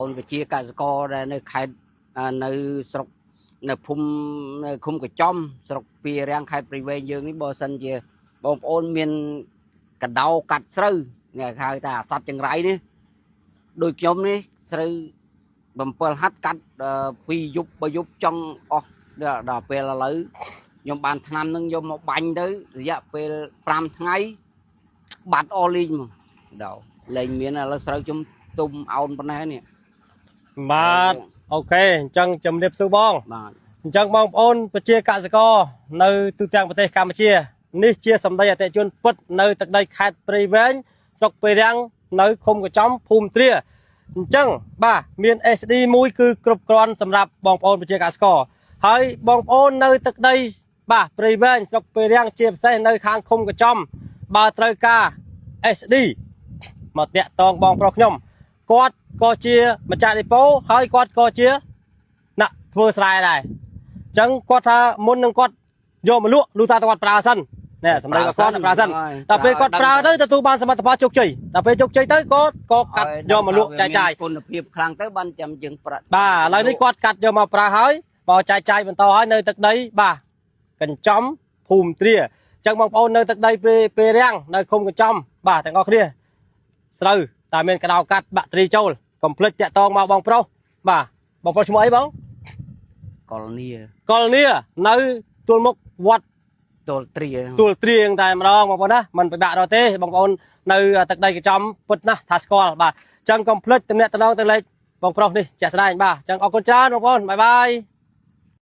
ôn về chia cả co ra nơi khai nơi sọc nơi phum nơi khung cái chom sọc bìa rang khai prive dương cái bò sân chia bông ôn miền cả đau cắt sơ nghe khai ta sát chân rái đi đôi nhóm đi sơ bầm pơ hát cắt phi giúp bơ giúp trong đào về là lấy nhóm bàn tham nâng nhóm một bánh tới dạ về pram ngay bát oli mà đầu lên miền là sơ chúng tum ôn bên này nèបាទអូខេអញ្ចឹងជំរាបសួរបង បាទ អញ្ចឹងបងប្អូនប្រជាកសិករនៅទូទាំងប្រទេសកម្ពុជានេះជាសម្ដីអតិថិជនពិតនៅទឹកដីខេត្តព្រៃវែងស្រុកពេរាំងនៅឃុំកញ្ចំភូមិទ្រាអញ្ចឹងបាទមាន SD មួយគឺគ្រប់គ្រាន់សម្រាប់បងប្អូនប្រជាកសិករហើយបងប្អូននៅទឹកដីបាទព្រៃវែងស្រុកពេរាំងជាពិសេសនៅខាងឃុំកញ្ចំបើត្រូវការ SD មកតាក់តងបងប្រុសខ្ញុំគាត់ក៏ជាម្ចាស់ឌីប៉ូហើយគាត់ក៏ជាអ្នកធ្វើស្រែដែរអញ្ចឹងគាត់ថាមុននឹងគាត់យកមកលក់លុះថាគាត់ប្រើសិនណែសម្រាប់គាត់ប្រើសិនតែពេលគាត់ប្រើទៅទទួលបានសមិទ្ធផលជោគជ័យតែពេលជោគជ័យទៅក៏កាត់យកមកលក់ចែកចាយ គុណភាពខ្លាំងទៅបានចាំយើងប្រាក់ បាទឥឡូវនេះគាត់កាត់យកមកប្រើហើយបើចែកចាយបន្តហើយនៅទឹកដីបាទកញ្ចំភូមិទ្រាអញ្ចឹងបងប្អូននៅទឹកដីពេរាំងនៅឃុំកញ្ចំបាទទាំងអស់គ្នាស្រូវតែមានកដោកាត់បាក់ត្រីចូលកុំភ្លេចតាក់តងមកបងប្រុសបាទបងប្រុសឈ្មោះអីបងកុលនីនៅទួលមុខវត្តទួលទ្រាងតែម្ដងបងប្អូនណាមិនពិបាករកទេបងប្អូននៅទឹកដីកញ្ចំពិតណាស់ថាស្គាល់បាទអញ្ចឹងកុំភ្លេចតំណែងទៅលេខបងប្រុសនេះជាក់ស្ដែងបាទអញ្ចឹងអរគុណច្រើនបងប្អូនបាយបាយ